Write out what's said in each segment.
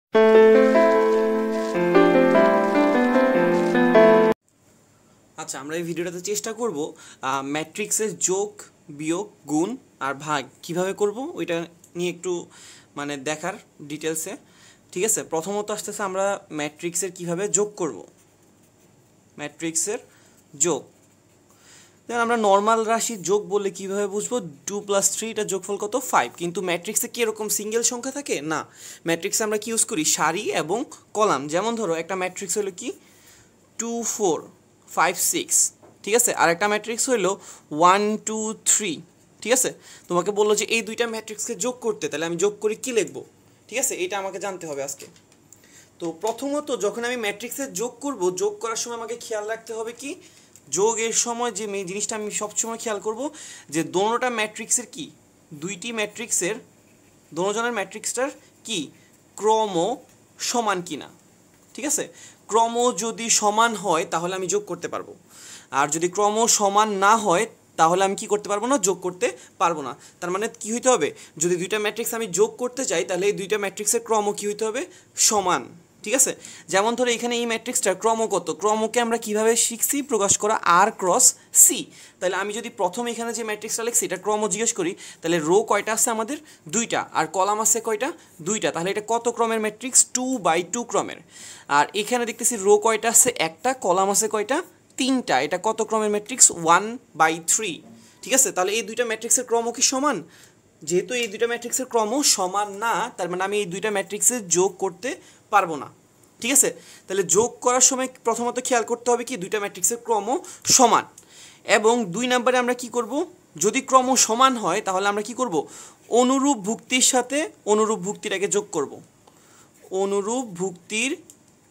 আচ্ছা, আমরা এই ভিডিওটাতে চেষ্টা করব ম্যাট্রিক্সের যোগ, বিয়োগ, গুণ আর ভাগ কিভাবে করব ওইটা নিয়ে একটু দেখার ডিটেলসে। ঠিক আছে, প্রথমত আসতেছে আমরা ম্যাট্রিক্সের কিভাবে যোগ করব। ম্যাট্রিক্সের যোগ, দেখুন আমরা নর্মাল রাশি যোগ বললে কীভাবে বুঝবো 2 + 3 এটা যোগফল কত 5, কিন্তু ম্যাট্রিক্সে কি এরকম সিঙ্গেল সংখ্যা থাকে না। ম্যাট্রিক্সে আমরা কি ইউজ করি সারি এবং কলাম। যেমন ধরো একটা ম্যাট্রিক্স হলো কি 2 4 5 6, ঠিক আছে, আর একটা ম্যাট্রিক্স হইলো 1 2 3। ঠিক আছে, তোমাকে বললো যে এই দুইটা ম্যাট্রিক্সকে যোগ করতে, তাহলে আমি যোগ করে কি লিখবো? ঠিক আছে, এটা আমাকে জানতে হবে আজকে। তো প্রথমত যখন আমি ম্যাট্রিক্সের যোগ করব, যোগ করার সময় আমাকে খেয়াল রাখতে হবে কি, যোগের সময় যে মেন জিনিসটা আমি সবসময় খেয়াল করব যে দোনোটা ম্যাট্রিক্সের কি, দুইটি ম্যাট্রিক্সের দোনোজনের ম্যাট্রিক্সটার কি ক্রম সমান কিনা। ঠিক আছে, ক্রম যদি সমান হয় তাহলে আমি যোগ করতে পারবো, আর যদি ক্রম সমান না হয় তাহলে আমি কি করতে পারবো না, যোগ করতে পারবো না। তার মানে কি হইতে হবে, যদি দুইটা ম্যাট্রিক্স আমি যোগ করতে চাই তাহলে এই দুইটা ম্যাট্রিক্সের ক্রম কি হইতে হবে, সমান। ঠিক আছে, যেমন ধরো এখানে এই ম্যাট্রিক্সটার ক্রম কত, ক্রমকে আমরা কিভাবে শিখছি প্রকাশ করা R × C। তাহলে আমি যদি প্রথম এখানে যে ম্যাট্রিক্সটা লিখছি এটা ক্রম জিজ্ঞেস করি, তাহলে রো কয়টা আছে আমাদের, দুইটা, আর কলাম আছে কয়টা, দুইটা। তাহলে এটা কত ক্রমের ম্যাট্রিক্স, 2/2 ক্রমের। আর এখানে দেখতেছি রো কয়টা আছে, একটা, কলাম আছে কয়টা, তিনটা। এটা কত ক্রমের ম্যাট্রিক্স, 1/3। ঠিক আছে, তাহলে এই দুইটা ম্যাট্রিক্সের ক্রম কি সমান? যেহেতু এই দুইটা ম্যাট্রিক্সের ক্রম সমান না, তার মানে আমি এই দুইটা ম্যাট্রিক্সের যোগ করতে পারবো না। ঠিক আছে, তাহলে যোগ করার সময় প্রথমত খেয়াল করতে হবে কি দুইটা ম্যাট্রিক্সের ক্রম সমান। এবং 2 নম্বরে আমরা কি করব, যদি ক্রম সমান হয় তাহলে আমরা কি করব, অনুরূপ ভুক্তির সাথে অনুরূপ ভুক্তিটাকে যোগ করব। অনুরূপ ভুক্তির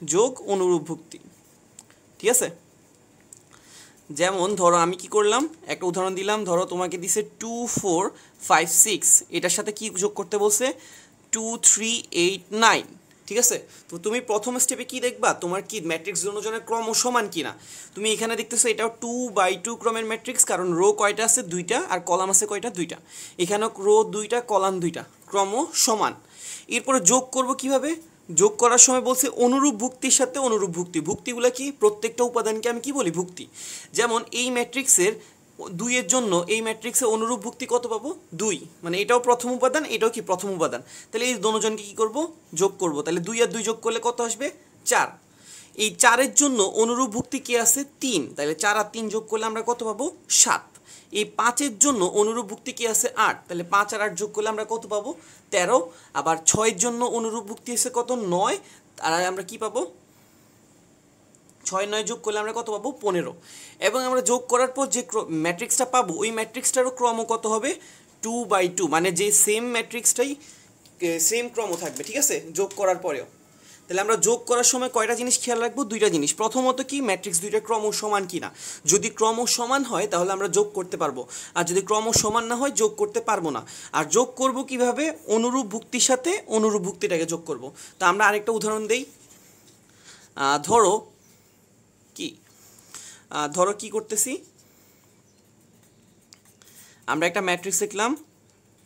যোগ অনুরূপ ভুক্তি। ঠিক আছে, যেমন ধরো আমি কি করলাম, একটা উদাহরণ দিলাম। ধরো তোমাকে দিছে 2 4 5 6, এটার সাথে কি যোগ করতে বলছে, 2 3 8 9। ঠিক আছে, তো তুমি প্রথম স্টেপে কি দেখবা, তোমার কি ম্যাট্রিক্স দুজনের ক্রম সমান কিনা। তুমি এখানে দেখতেছো এটাও 2/2 ক্রমের ম্যাট্রিক্স, কারণ রো কয়টা আছে, দুইটা, আর কলাম আছে কয়টা, দুইটা। এখানেও রো দুইটা, কলাম দুইটা, ক্রম সমান। এরপরে যোগ করব কিভাবে, যোগ করার সময় বলছে অনুরূপ ভুক্তির সাথে অনুরূপ ভুক্তি। ভুক্তিগুলো কি, প্রত্যেকটা উপাদানকে আমি কি বলি, ভুক্তি। যেমন এই ম্যাট্রিক্সের 2 এর জন্য এই ম্যাট্রিক্সে অনুরূপ ভুক্তি কত পাবো, 2, মানে এটাও প্রথম উপাদান, এটাও কি প্রথম উপাদান। তাহলে এই দুজনকে কি করব, যোগ করব। তাহলে 2 আর 2 যোগ করলে কত আসবে, 4। এই 4 এর জন্য অনুরূপ ভুক্তি কি আছে, 3। তাহলে 4 আর 3 যোগ করলে আমরা কত পাবো, 7। এই 5 এর জন্য অনুরূপ ভুক্তি কি আছে, 8। তাহলে 5 আর 8 যোগ করলে আমরা কত পাবো, 13। আবার 6 এর জন্য অনুরূপ ভুক্তি আছে কত, 9। আর আমরা কি পাবো, 6 9 যোগ করলে আমরা কত পাবো, 15। এবং আমরা যোগ করার পর যে ম্যাট্রিক্সটা পাবো ওই ম্যাট্রিক্সটারও ক্রম কত হবে, 2/2, মানে যে সেম ম্যাট্রিক্সটাই সেম ক্রম থাকবে। ঠিক আছে, যোগ করার পরেও। তাহলে আমরা যোগ করার সময় কয়টা জিনিস খেয়াল রাখবো, দুইটা জিনিস। প্রথমত কি, ম্যাট্রিক্স দুইটা ক্রম সমান কিনা। যদি ক্রম সমান হয় তাহলে আমরা যোগ করতে পারবো, আর যদি ক্রম সমান না হয় যোগ করতে পারবো না। আর যোগ করব কিভাবে, অনুরূপ ভুক্তির সাথে অনুরূপ ভুক্তিটাকে যোগ করব। তো আমরা আরেকটা উদাহরণ দেই। ধরো কি, ধরো কি করতেছি, আমরা একটা ম্যাট্রিক্স লিখলাম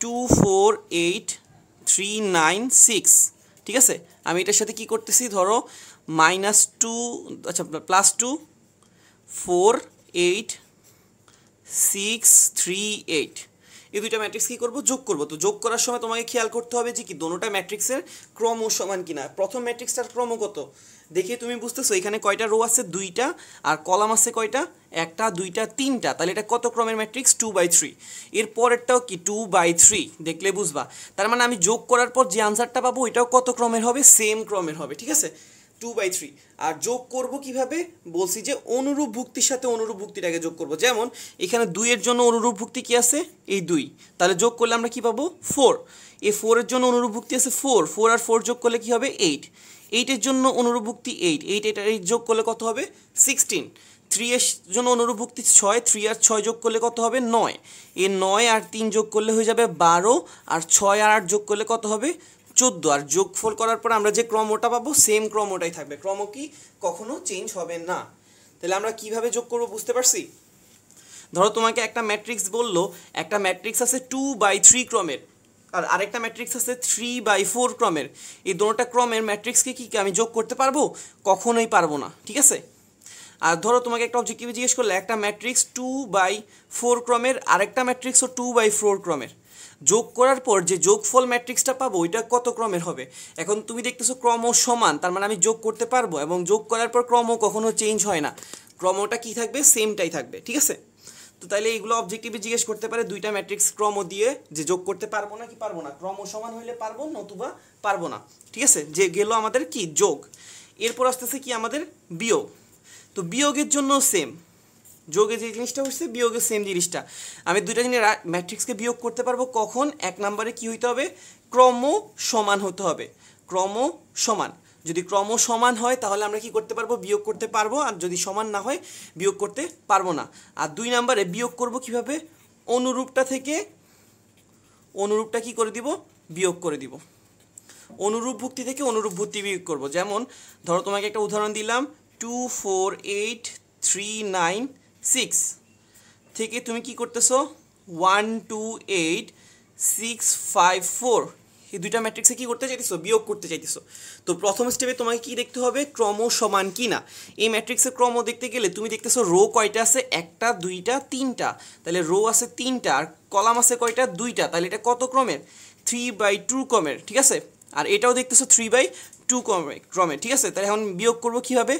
2 4 8 3 9 6। ঠিক আছে, আমি এটার সাথে কি করতেছি, ধরো -2, আচ্ছা +2 4 8 6 3 8, এই দুইটা ম্যাট্রিক্স কী করবো, যোগ করবো। তো যোগ করার সময় তোমাকে খেয়াল করতে হবে যে কি দোনোটা ম্যাট্রিক্সের ক্রম সমান কিনা। প্রথম ম্যাট্রিক্সটার ক্রম কত দেখে তুমি বুঝতেছো, এখানে কয়টা রো আছে, দুইটা, আর কলাম আছে কয়টা, একটা, দুইটা, তিনটা। তাহলে এটা কত ক্রমের ম্যাট্রিক্স, 2/3। এর পরেরটাও কি 2/3, দেখলে বুঝবা। তার মানে আমি যোগ করার পর যে আনসারটা পাবো ওইটাও কত ক্রমের হবে, সেম ক্রমের হবে। ঠিক আছে, 2/3। আর যোগ করব কিভাবে, বলছি যে অনুরূপ ভুক্তির সাথে অনুরূপ ভুক্তিটাকে যোগ করব। যেমন এখানে 2 এর জন্য অনুরূপ ভুক্তি কি আছে, এই 2, তাহলে যোগ করলে আমরা কি পাবো, 4। এই 4 এর জন্য অনুরূপ ভুক্তি আছে 4, 4 আর 4 যোগ করলে কি হবে, 8। 8 এর জন্য অনুরূপ ভুক্তি 8, 8 এটা যোগ করলে কত হবে, 16। 3 এর জন্য অনুরূপ ভুক্তি 6, 3 আর 6 যোগ করলে কত হবে, 9। এই 9 আর 3 যোগ করলে হয়ে যাবে 12, আর 6 আর 8 যোগ করলে কত হবে, 14। আর যোগফল করার পর আমরা যে ক্রমটা পাবো সেম ক্রমটাই থাকবে, ক্রম কি কখনো চেঞ্জ হবে না। তাহলে আমরা কিভাবে যোগ করব বুঝতে পারছি। ধরো তোমাকে একটা ম্যাট্রিক্স বললো, একটা ম্যাট্রিক্স আছে 2/3 ক্রমের, আর আরেকটা ম্যাট্রিক্স আছে 3/4 ক্রমের, এই দুটোটা ক্রমের ম্যাট্রিক্সকে কি আমি যোগ করতে পারবো? কখনোই পারবো না, ঠিক আছে। আর ধরো তোমাকে একটা অবজেক্টিভে জিজ্ঞেস করলে একটা ম্যাট্রিক্স 2/4 ক্রমের আরেকটা ম্যাট্রিক্সও 2/4 ক্রমের, যোগ করার পর যে যোগফল ম্যাট্রিক্সটা পাবো ওইটা কত ক্রমের হবে? এখন তুমি দেখতেছো ক্রম সমান, তার মানে আমি যোগ করতে পারবো, এবং যোগ করার পর ক্রম কখনো চেঞ্জ হয় না, ক্রমটা কি থাকবে? সেমটাই থাকবে, ঠিক আছে। তো তাইলে এইগুলো অবজেক্টিভে জিজ্ঞেস করতে পারে দুইটা ম্যাট্রিক্স ক্রম দিয়ে যে যোগ করতে পারবো না কি পারবো না, ক্রম সমান হইলে পারবো, নতুবা পারবো না, ঠিক আছে। যে গেল আমাদের কি যোগ। এরপর আসতেছে কি আমাদের বিয়োগ। তো বিয়োগের জন্য সেম, যোগে যে জিনিসটা হচ্ছে বিয়োগের সেম জিনিসটা, আমি দুইটা জিনিস ম্যাট্রিক্সকে বিয়োগ করতে পারবো কখন? এক নম্বরে কি হইতে হবে? ক্রম সমান হতে হবে, ক্রম সমান। যদি ক্রম সমান হয় তাহলে আমরা কি করতে পারবো? বিয়োগ করতে পারবো, আর যদি সমান না হয় বিয়োগ করতে পারবো না। আর দুই নম্বরে বিয়োগ করব কিভাবে? অনুরূপটা থেকে অনুরূপটা কি করে দিব? বিয়োগ করে দিব। অনুরূপ ভুক্তি থেকে অনুরূপ ভুক্তি বিয়োগ করব। যেমন ধরো তোমাকে একটা উদাহরণ দিলাম, 2 4 8 3 9 6 থেকে তুমি কি করতেছো? 1 2 8 6 5 4, এই দুইটা ম্যাট্রিক্সে কি করতে চাইতেছো? বিয়োগ করতে চাইতেছো। তো প্রথম স্টেপে তোমাকে কি দেখতে হবে? ক্রম সমান কি না। এই ম্যাট্রিক্সের ক্রম দেখতে গেলে তুমি দেখতেছো রো কয়টা আছে? একটা, দুইটা, তিনটা, তাহলে রো আছে তিনটা, আর কলাম আছে কয়টা? দুইটা, তাহলে এটা কত ক্রমের? 3/2 ক্রমের, ঠিক আছে। আর এটাও দেখতেছো 3/2 ক্রমের, ঠিক আছে। তাহলে এখন বিয়োগ করবো কিভাবে?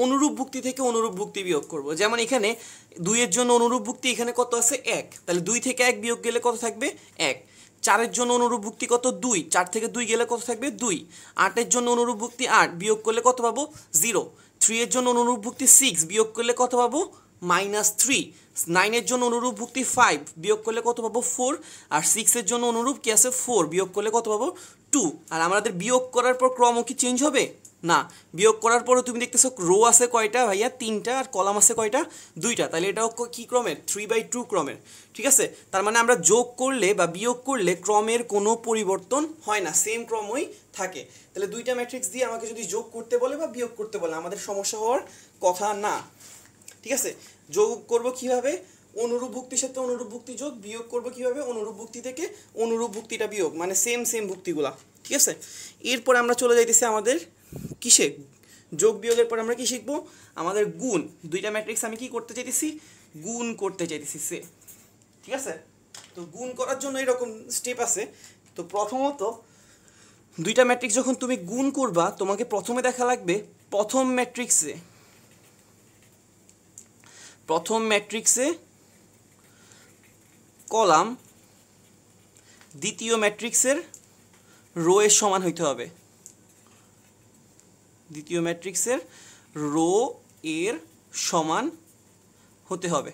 অনুরূপ ভুক্তি থেকে অনুরূপ ভুক্তি বিয়োগ করব। যেমন এখানে 2-এর জন্য অনুরূপ ভুক্তি এখানে কত আছে? 1, তাহলে 2 থেকে 1 বিয়োগ গেলে কত থাকবে? 1। 4-এর জন্য অনুরূপ ভুক্তি কত? 2, 4 থেকে 2 গেলে কত থাকবে? 2। 8-এর জন্য অনুরূপ ভুক্তি 8, বিয়োগ করলে কত পাবো? 0। 3-এর জন্য অনুরূপ ভুক্তি 6, বিয়োগ করলে কত পাবো? -3। 9-এর জন্য অনুরূপ ভুক্তি 5, বিয়োগ করলে কত পাবো? 4। আর 6-এর জন্য অনুরূপ কি আছে? 4, বিয়োগ করলে কত পাবো? 2। আর আমাদের বিয়োগ করার পর ক্রম কি চেঞ্জ হবে? না। বিয়োগ করার পরও তুমি দেখতেছো রো আছে কয়টা ভাইয়া? 3টা, আর কলাম আছে কয়টা? 2টা, তাহলে এটাও কি ক্রমের? 3/2 ক্রমের, ঠিক আছে। তার মানে আমরা যোগ করলে বা বিয়োগ করলে ক্রমের কোনো পরিবর্তন হয় না, সেম ক্রমই থাকে। তাহলে দুইটা ম্যাট্রিক্স দিয়ে আমাকে যদি যোগ করতে বলে বা বিয়োগ করতে বলে আমাদের সমস্যা হওয়ার কথা না, ঠিক আছে। যোগ করব কিভাবে? অনুরূপ ভুক্তির সাথে অনুরূপ ভুক্তি যোগ, বিয়োগ করব কিভাবে? অনুরূপ ভুক্তি থেকে অনুরূপ ভুক্তিটা বিয়োগ, মানে সেম ভুক্তিগুলা, ঠিক আছে। এরপর আমরা চলে যাইতেছি আমাদের কিসে? যোগ বিয়োগের পর আমরা কি শিখবো? আমাদের গুণ। দুইটা ম্যাট্রিক্স আমি কি করতে চাইতেছি? গুণ করতে চাইতেছি, ঠিক আছে। তো গুণ করার জন্য এরকম স্টেপ আছে। তো প্রথমত দুইটা ম্যাট্রিক্স যখন তুমি গুণ করবা, তোমাকে প্রথমে দেখা লাগবে প্রথম ম্যাট্রিক্সে কলাম দ্বিতীয় ম্যাট্রিক্সের রো এর সমান হইতে হবে। দ্বিতীয় ম্যাট্রিক্সের রো এর সমান হতে হবে।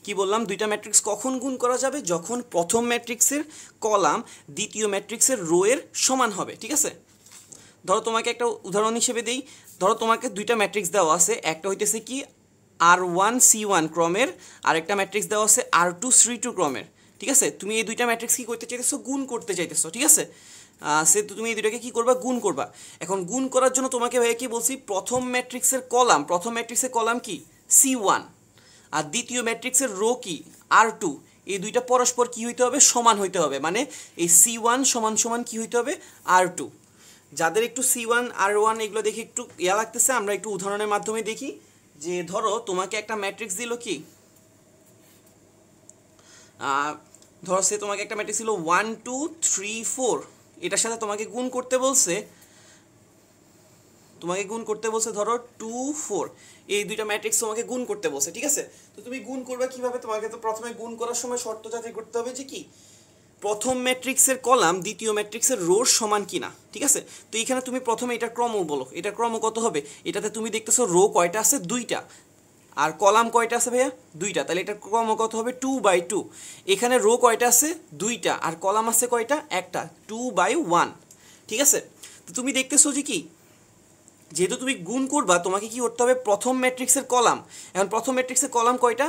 কি বললাম? দুইটা ম্যাট্রিক্স কখন গুণ করা যাবে? যখন প্রথম ম্যাট্রিক্সের কলাম দ্বিতীয় ম্যাট্রিক্সের রো এর সমান হবে, ঠিক আছে। ধরো তোমাকে একটা উদাহরণ হিসেবে দেই। ধরো তোমাকে দুইটা ম্যাট্রিক্স দেওয়া আছে, একটা হইতেছে কি R1 C1 ক্রমের, আর একটা ম্যাট্রিক্স দেওয়া আছে R2 C2 ক্রমের, ঠিক আছে। তুমি এই দুইটা ম্যাট্রিক্স কি করতে চাইতেছো? গুণ করতে চাইতেছো, ঠিক আছে। সে তুমি এই দুইটাকে কি করবা? গুণ করবা। এখন গুণ করার জন্য তোমাকে ভাইয়া কি বলছি? প্রথম ম্যাট্রিক্সের কলাম কি? C1, আর দ্বিতীয় ম্যাট্রিক্সের রো কি? R2। এই দুইটা পরস্পর কি হইতে হবে? সমান হইতে হবে। মানে এই C1 সমান সমান কি হইতে হবে? R2। যাদের একটু C1 R1 এগুলো দেখে একটু ইয়া লাগতেছে, আমরা একটু উদাহরণের মাধ্যমে দেখি। যে ধরো তোমাকে একটা ম্যাট্রিক্স দিল কি, ধরো সে তোমাকে একটা ম্যাট্রিক্স ছিল 1 2 3 4, এটার সাথে তোমাকে গুণ করতে বলছে ধরো 2 4, এই দুইটা ম্যাট্রিক্স তোমাকে গুণ করতে বলছে, ঠিক আছে। তো তুমি গুণ করবে কিভাবে? তোমাকে তো প্রথমে গুণ করার সময় শর্ত যাচাই করতে হবে যে কি প্রথম ম্যাট্রিক্সের কলাম দ্বিতীয় ম্যাট্রিক্সের রোর সমান কিনা, ঠিক আছে। তো এখানে তুমি প্রথমে এটার ক্রম বলো, এটার ক্রম কত হবে? এটাতে তুমি দেখতেছো রো কয়টা আছে? 2টা, আর কলাম কয়টা আছে ভাইয়া? 2টা, তাহলে এটার ক্রম কত হবে? 2/2। এখানে রো কয়টা আছে? 2টা, আর কলাম আছে কয়টা? একটা, 2/1, ঠিক আছে। তো তুমি দেখতেছো যে কি, যেহেতু তুমি গুণ করবা তোমাকে কি করতে হবে? প্রথম ম্যাট্রিক্সের কলাম, এখন প্রথম ম্যাট্রিক্সের কলাম কয়টা?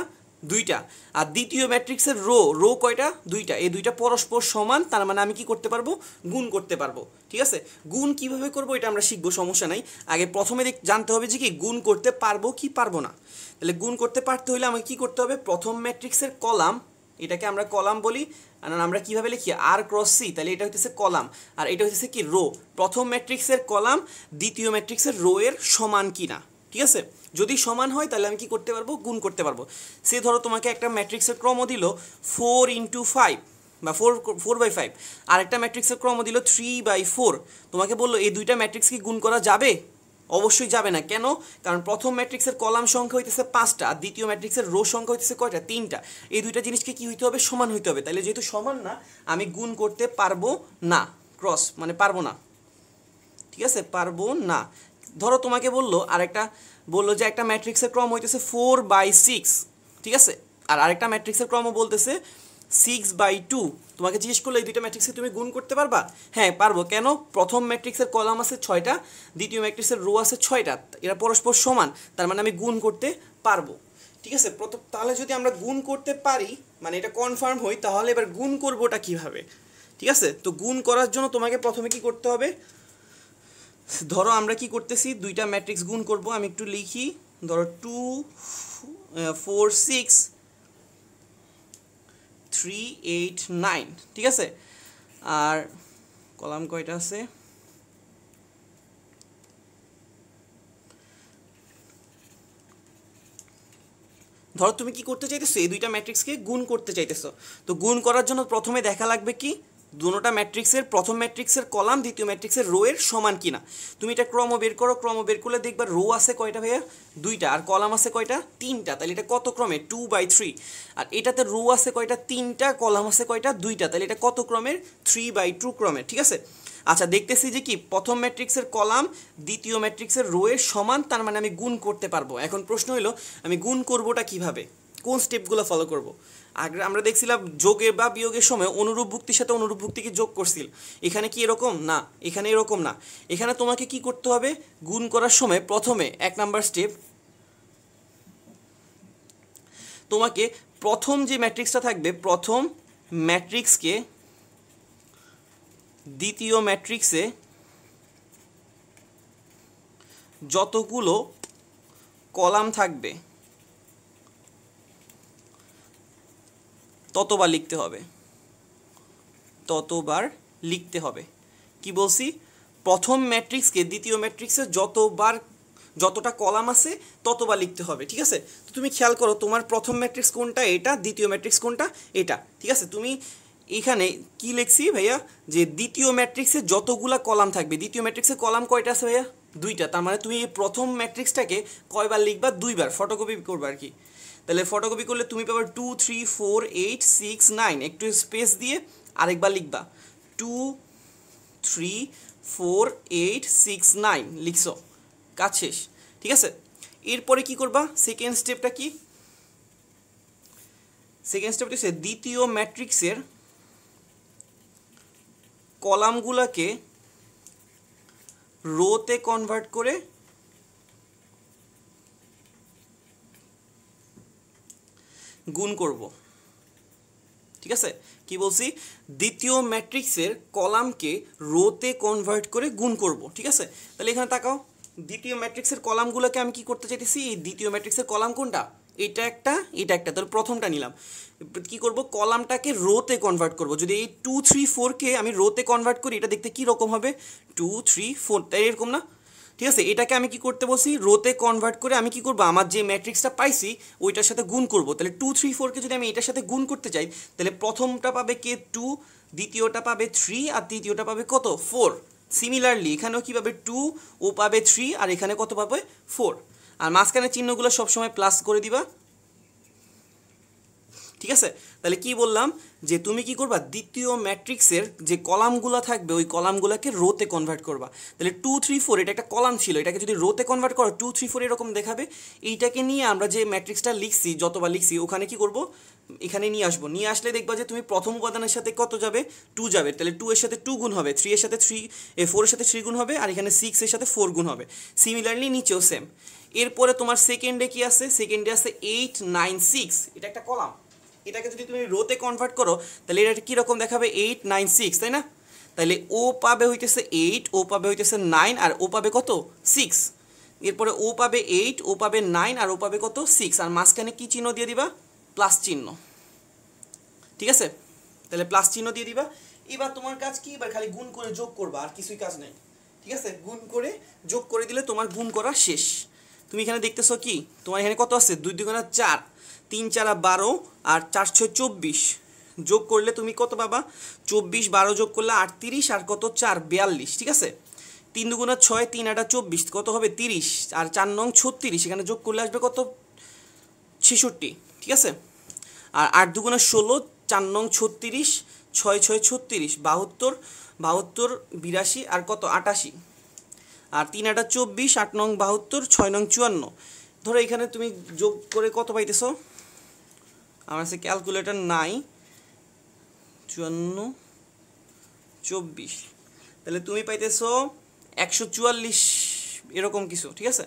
2টা, আর দ্বিতীয় ম্যাট্রিক্সের রো কয়টা? 2টা। এই দুইটা পরস্পর সমান, তার মানে আমি কি করতে পারবো? গুণ করতে পারবো, ঠিক আছে। গুণ কিভাবে করবো এটা আমরা শিখবো, সমস্যা নাই। আগে প্রথমে জানতে হবে যে কি গুণ করতে পারবো কি পারবো না। তাহলে গুণ করতে পারতে হলে আমাকে কি করতে হবে? প্রথম ম্যাট্রিক্সের কলাম, এটাকে আমরা কলাম বলি, আর আমরা কিভাবে লিখি আর ক্রস সি, তাহলে এটা হইতেছে কলাম আর এটা হইতেছে কি রো। প্রথম ম্যাট্রিক্সের কলাম দ্বিতীয় ম্যাট্রিক্সের রো এর সমান কিনা, ঠিক আছে? যদি সমান হয় তাহলে আমি কি করতে পারবো, গুণ করতে পারবো। সে ধরো তোমাকে একটা ম্যাট্রিক্সের ক্রম দিল 4x5 বা 4/5, আর একটা ম্যাট্রিক্সের ক্রম দিল 3/4। তোমাকে বললো এই দুইটা ম্যাট্রিক্স কি গুণ করা যাবে? অবশ্যই যাবে না। কেন? কারণ প্রথম ম্যাট্রিক্সের কলাম সংখ্যা হইতেছে 5টা আর দ্বিতীয় ম্যাট্রিক্সের রো সংখ্যা হইতেছে কয়টা? 3টা। এই দুইটা জিনিসকে কি হইতে হবে? সমান হইতে হবে। তাহলে যেহেতু সমান না, আমি গুণ করতে পারবো না। ক্রস মানে পারবো না, ঠিক আছে? পারবো না। ধরো তোমাকে বললো যে একটা ম্যাট্রিক্সের ক্রম হইতেছে 4/6, ঠিক আছে? আর আরেকটা ম্যাট্রিক্সের ক্রম বলতেছে 6/2। তোমাকে জিজ্ঞেস করলো এই দুইটা ম্যাট্রিক্সকে তুমি গুণ করতে পারবা? হ্যাঁ পারবো। কেন? প্রথম ম্যাট্রিক্সের কলাম আছে 6টা, দ্বিতীয় ম্যাট্রিক্সের রো আছে 6টা, এরা পরস্পর সমান, তার মানে আমি গুণ করতে পারবো, ঠিক আছে? তাহলে যদি আমরা গুণ করতে পারি, মানে এটা কনফার্ম হই, তাহলে এবার গুণ করবোটা কিভাবে, ঠিক আছে? তো গুণ করার জন্য তোমাকে প্রথমে কি করতে হবে, ধরো আমরা কি করতেছি, দুইটা ম্যাট্রিক্স গুণ করব। আমি একটু লিখি, ধরো 2 4 6 3 8 9, ঠিক আছে? আর কলাম কয়টা আছে? ধরো তুমি কি করতে চাইতেছো, এই দুইটা ম্যাট্রিক্সকে গুণ করতে চাইতেছো। তো গুণ করার জন্য প্রথমে দেখা লাগবে কি, দুটোটা ম্যাট্রিক্সের প্রথম ম্যাট্রিক্সের কলাম দ্বিতীয় ম্যাট্রিক্সের রো এর সমান কিনা। তুমি এটা ক্রম বের করো, ক্রম বের করলে দেখবা রো আছে কয়টা ভাইয়া? 2টা, আর কলাম আছে কয়টা? 3টা। তাহলে এটা কত ক্রমে? 2/3। আর এটাতে রো আছে কয়টা? 3টা, কলাম আছে কয়টা? 2টা। তাহলে এটা কত ক্রমের? 3/2 ক্রমের, ঠিক আছে? আচ্ছা, দেখতেছি যে কি প্রথম ম্যাট্রিক্সের কলাম দ্বিতীয় ম্যাট্রিক্সের রো এর সমান, তার মানে আমি গুণ করতে পারবো। এখন প্রশ্ন হলো আমি গুণ করবোটা কিভাবে, কোন স্টেপগুলো ফলো করব? আগে আমরা দেখছিলাম যোগে বা বিয়োগের সময় অনুরূপ ভুক্তির সাথে অনুরূপ ভুক্তিকে যোগ করছিল। এখানে কি এরকম না, এখানে এরকম না। এখানে তোমাকে কি করতে হবে, গুণ করার সময় প্রথমে 1 নাম্বার স্টেপ, তোমাকে প্রথম যে ম্যাট্রিক্সটা থাকবে, প্রথম ম্যাট্রিক্সকে দ্বিতীয় ম্যাট্রিক্সে যতগুলো কলাম থাকবে ততবার লিখতে হবে, ততবার লিখতে হবে। কি বলছি? প্রথম ম্যাট্রিক্সকে দ্বিতীয় ম্যাট্রিক্সে যতটা কলাম আছে ততবার লিখতে হবে, ঠিক আছে? তো তুমি খেয়াল করো তোমার প্রথম ম্যাট্রিক্স কোনটা, এটা, দ্বিতীয় ম্যাট্রিক্স কোনটা, এটা, ঠিক আছে? তুমি এখানে কি লিখছি ভাইয়া, যে দ্বিতীয় ম্যাট্রিক্সে যতগুলা কলাম থাকবে, দ্বিতীয় ম্যাট্রিক্সে কলাম কয়টা আছে ভাইয়া? 2টা। তার মানে তুমি এই প্রথম ম্যাট্রিক্সটাকে কয়বার লিখবা? 2বার, ফটোকপি করবা আর কি। তাহলে ফটোকপি করলে তুমি পাবে 2 3 4 8 6 9, একটু স্পেস দিয়ে আরেকবার লিখবা 2 3 4 8 6 9, লিখছো, কাজ শেষ, ঠিক আছে? এরপরে কি করবা? সেকেন্ড স্টেপটা কি? সেকেন্ড স্টেপটা হচ্ছে দ্বিতীয় ম্যাট্রিক্সের কলামগুলোকে রোতে কনভার্ট করে গুণ করব, ঠিক আছে? কি বলছি? দ্বিতীয় ম্যাট্রিক্সের কলামকে রোতে কনভার্ট করে গুণ করব, ঠিক আছে? তাহলে এখানে তাকাও, দ্বিতীয় ম্যাট্রিক্সের কলামগুলোকে আমি কি করতে চাইতেছি, এই দ্বিতীয় ম্যাট্রিক্সের কলাম কোনটা? এটা একটা, এটা একটা। তাহলে প্রথমটা নিলাম, কি করব? কলামটাকে রোতে কনভার্ট করব। যদি এই 2 3 4কে আমি রোতে কনভার্ট করি, এটা দেখতে কি রকম হবে? 2 3 4, তাই এরকম না? ঠিক আছে, এটাকে আমি কি করতে বলছি? রোতে কনভার্ট করে আমি কি করব? আমার যে ম্যাট্রিক্সটা পাইছি ওইটার সাথে গুণ করব। তাহলে 2 3 4কে যদি আমি এটার সাথে গুণ করতে চাই, তাহলে প্রথমটা পাবে কে? 2, দ্বিতীয়টা পাবে 3, আর তৃতীয়টা পাবে কত? 4। সিমিলারলি এখানেও কি পাবে? 2, ও পাবে 3, আর এখানে কত পাবে? 4। আর মাঝখানে চিহ্নগুলো সবসময় প্লাস করে দিবা, ঠিক আছে? তাহলে কি বললাম, যে তুমি কি করবা? দ্বিতীয় ম্যাট্রিক্সের যে কলামগুলো থাকবে ওই কলামগুলোকে রোতে কনভার্ট করবা। তাহলে 2 3 4 এটা একটা কলাম ছিল, এটাকে যদি রোতে কনভার্ট করো 2 3 4 এরকম দেখাবে। এইটাকে নিয়ে আমরা যে ম্যাট্রিক্সটা লিখছি, যতবার লিখছি ওখানে কি করব? এখানে নিয়ে আসবো। নিয়ে আসলে দেখবা যে তুমি প্রথম উপাদানের সাথে কত যাবে? 2 যাবে। তাহলে 2 এর সাথে 2 গুণ হবে, 3 এর সাথে 4 এর সাথে 3 গুণ হবে, আর এখানে 6 এর সাথে 4 গুণ হবে। সিমিলারলি নিচেও সেম। এরপরে তোমার সেকেন্ডে কি আছে? সেকেন্ডে আছে 8 9 6, এটা একটা কলাম। এটাকে যদি তুমি রোতে কনভার্ট করো তাহলে এটা কীরকম দেখাবে? 8 9 6, তাই না? তাহলে ও পাবে হইতেছে 8, ও পাবে হইতেছে 9, আর ও পাবে কত? 6। এরপরে ও পাবে 8, ও পাবে 9, আর ও পাবে কত? 6। আর মাঝখানে কি চিহ্ন দিয়ে দিবা? প্লাস চিহ্ন, ঠিক আছে? তাহলে প্লাস চিহ্ন দিয়ে দিবা। এবার তোমার কাজ কি, এবার খালি গুণ করে যোগ করবা, আর কিছুই কাজ নাই। ঠিক আছে, গুণ করে যোগ করে দিলে তোমার গুণ করা শেষ। তুমি এখানে দেখতেছো কি তোমার এখানে কত আছে, 2 2 4, 3 4 12 আর 4 6 24, যোগ করলে তুমি কত পাবা, 24 12 যোগ করলে 38 আর কত 4 42। ঠিক আছে, 3 2 6 3 8 24 কত হবে 30 আর 4 নং 36, এখানে যোগ করলে আসবে কত 66। ঠিক আছে, আর 8 2 16 4 নং 36 6 6 36 72 72 82 আর কত 88, আর 3 8 24 8 নং 72 6 নং 54। ধরো এখানে তুমি যোগ করে কত পাইতেছো, আমার কাছে ক্যালকুলেটর নাই, 54 24, তাহলে তুমি পাইতেছো 144 এরকম কিছু। ঠিক আছে,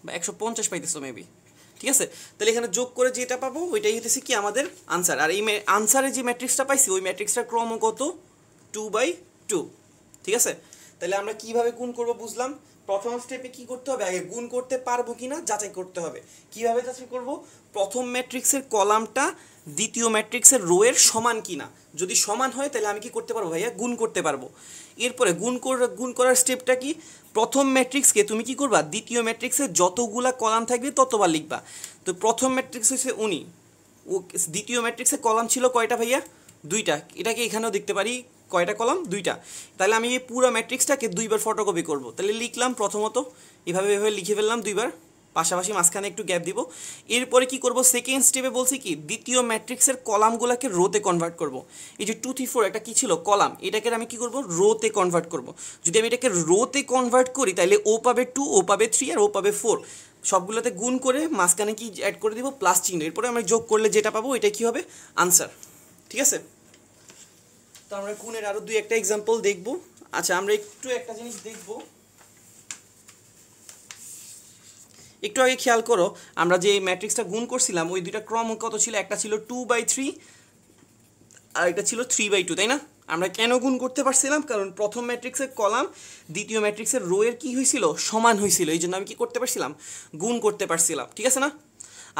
বা 150 পাইতেছো মেবি। ঠিক আছে, তাহলে এখানে যোগ করে যেটা পাবো ওইটাই হতেছে কি আমাদের আনসার। আর এই আনসারে যে ম্যাট্রিক্সটা পাইছি ওই ম্যাট্রিক্সটার ক্রম কত 2/2। ঠিক আছে, তাহলে আমরা কিভাবে গুণ করব বুঝলাম। প্রথম স্টেপে কি করতে হবে, আগে গুণ করতে পারবো কিনা যাচাই করতে হবে। কিভাবে যাচাই করব, প্রথম ম্যাট্রিক্সের কলামটা দ্বিতীয় ম্যাট্রিক্সের রো এর সমান কিনা, যদি সমান হয় তাহলে আমি কি করতে পারবো ভাইয়া, গুণ করতে পারবো। এরপরে গুণ করার স্টেপটা কি, প্রথম ম্যাট্রিক্সকে তুমি কি করবা, দ্বিতীয় ম্যাট্রিক্সে যতগুলা কলাম থাকবে ততবার লিখবা। তো প্রথম ম্যাট্রিক্স হচ্ছে উনি, ও দ্বিতীয় ম্যাট্রিক্সে কলাম ছিল কয়টা ভাইয়া, 2টা। এটাকে এখানেও দেখতে পারি কয়টা কলাম, 2টা। তাহলে আমি এই পুরো ম্যাট্রিক্সটাকে 2বার ফটোকপি করব। তাহলে লিখলাম প্রথমত এভাবে লিখে ফেললাম 2বার, পাশাপাশি মাঝখানে একটু গ্যাপ দিব। এরপরে কি করব, সেকেন্ড স্টেপে বলছি কি দ্বিতীয় ম্যাট্রিক্সের কলামগুলোকে রোতে কনভার্ট করব। এই যে 2 3 4 একটা কি ছিল কলাম, এটাকে আমি কি করব, রোতে কনভার্ট করব। যদি আমি এটাকে রোতে কনভার্ট করি তাহলে ও পাবে 2, ও পাবে 3 আর ও পাবে 4। সবগুলোতে গুণ করে মাঝখানে কি অ্যাড করে দিব, প্লাস চিহ্ন। এরপরে আমরা যোগ করলে যেটা পাবো এটাই কি হবে, আনসার। ঠিক আছে, তো আমরা গুণের আরো 2-1টা এক্সাম্পল দেখব। আচ্ছা, আমরা একটু একটা জিনিস দেখব, একটু আগে খেয়াল করো আমরা যে ম্যাট্রিক্সটা গুণ করছিলাম ওই দুইটা ক্রম কত ছিল, একটা ছিল 2/3 আর একটা ছিল 3/2, তাই না? আমরা কেন গুণ করতে পারছিলাম, কারণ প্রথম ম্যাট্রিক্সের কলাম দ্বিতীয় ম্যাট্রিক্সের রো এর কি হয়েছিল, সমান হয়েছিল, এই জন্য আমি কি করতে পারছিলাম, গুণ করতে পারছিলাম। ঠিক আছে না?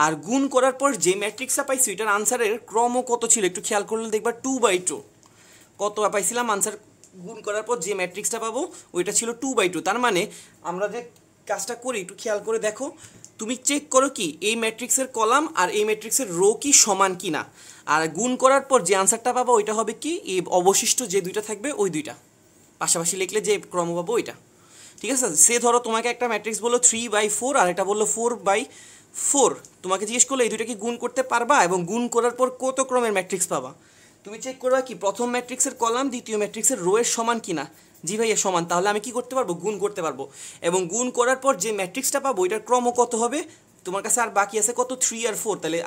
আর গুণ করার পর যে ম্যাট্রিক্সটা পাইছি ওইটার আনসারের ক্রম কত ছিল একটু খেয়াল করলে দেখবা 2/2। কত পাইছিলাম আনসার, গুণ করার পর যে ম্যাট্রিক্সটা পাবো ওইটা ছিল 2/2। তার মানে আমরা যে কাজটা করি একটু খেয়াল করে দেখো, তুমি চেক করো কি এই ম্যাট্রিক্সের কলাম আর এই ম্যাট্রিক্সের রো কি সমান কিনা, আর গুণ করার পর যে আনসারটা পাবো ওইটা হবে কি এই অবশিষ্ট যে দুইটা থাকবে ওই দুইটা, পাশাপাশি লিখলে যে ক্রম পাবো ওইটা। ঠিক আছে, সে ধরো তোমাকে একটা ম্যাট্রিক্স বললো 3/4 আর এটা বললো 4/4, তোমাকে জিজ্ঞেস করলো এই দুইটা কি গুণ করতে পারবা এবং গুণ করার পর কত ক্রমের ম্যাট্রিক্স পাবা। তুমি চেক করবা কি প্রথম ম্যাট্রিক্সের কলাম দ্বিতীয় ম্যাট্রিক্সের রো এর সমান কিনা, জি ভাইয়া সমান, তাহলে আমি কি করতে পারবো, গুণ করতে পারবো। এবং গুণ করার পর যে ম্যাট্রিক্সটা পাবো ওইটার ক্রম কত হবে, তোমার কাছে আর বাকি আছে কত 3 আর 4, তাহলে